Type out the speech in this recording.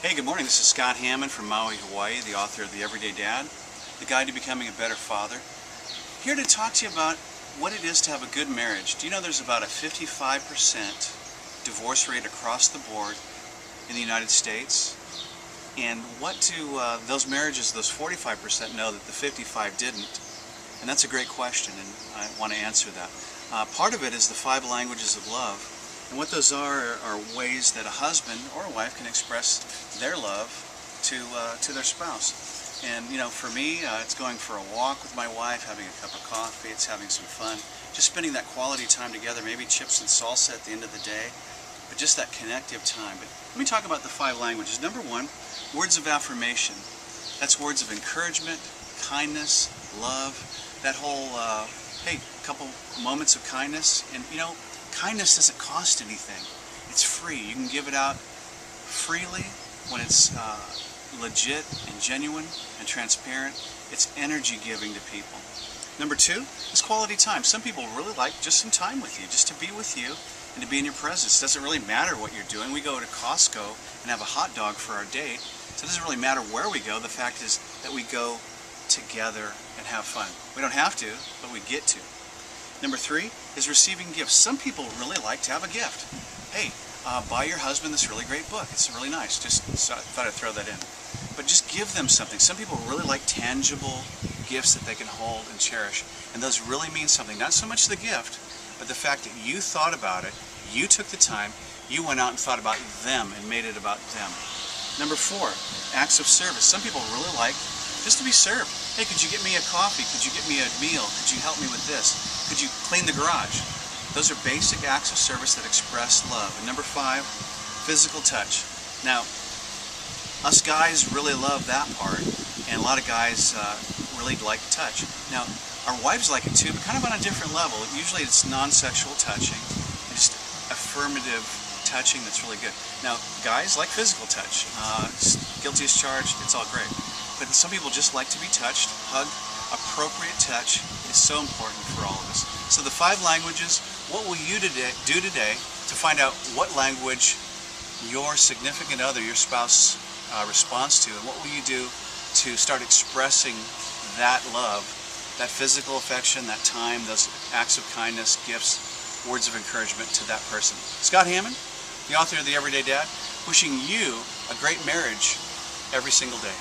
Hey, good morning. This is Scott Hammond from Maui, Hawaii, the author of The Everyday Dad, the guide to becoming a better father. Here to talk to you about what it is to have a good marriage. Do you know there's about a 55% divorce rate across the board in the United States? And what do those marriages, those 45% know that the 55 didn't? And that's a great question, and I want to answer that. Part of it is the 5 languages of love. And what those are ways that a husband or a wife can express their love to their spouse. And you know, for me, it's going for a walk with my wife, having a cup of coffee, it's having some fun, just spending that quality time together, maybe chips and salsa at the end of the day, but just that connective time. But let me talk about the 5 languages. Number 1, words of affirmation. That's words of encouragement, kindness, love, that whole, hey, couple moments of kindness. And you know, kindness doesn't cost anything. It's free. You can give it out freely when it's legit and genuine and transparent. It's energy giving to people. Number 2 is quality time. Some people really like just some time with you, just to be with you and to be in your presence. It doesn't really matter what you're doing. We go to Costco and have a hot dog for our date, so it doesn't really matter where we go. The fact is that we go together and have fun. We don't have to, but we get to. Number 3 is receiving gifts. Some people really like to have a gift. Hey, buy your husband this really great book. It's really nice. Just thought I'd throw that in. But just give them something. Some people really like tangible gifts that they can hold and cherish. And those really mean something. Not so much the gift, but the fact that you thought about it, you took the time, you went out and thought about them and made it about them. Number 4, acts of service. Some people really like just to be served. Hey, could you get me a coffee? Could you get me a meal? Could you help me with this? Could you clean the garage? Those are basic acts of service that express love. And number 5, physical touch. Now, us guys really love that part, and a lot of guys really like touch. Now, our wives like it too, but kind of on a different level. Usually it's non-sexual touching, just affirmative touching that's really good. Now, guys like physical touch. Guilty as charged, it's all great. But some people just like to be touched, hugged. Appropriate touch is so important for all of us. So the 5 languages, what will you do today to find out what language your significant other, your spouse, responds to, and what will you do to start expressing that love, that physical affection, that time, those acts of kindness, gifts, words of encouragement to that person. Scott Hammond, the author of The Everyday Dad, wishing you a great marriage every single day.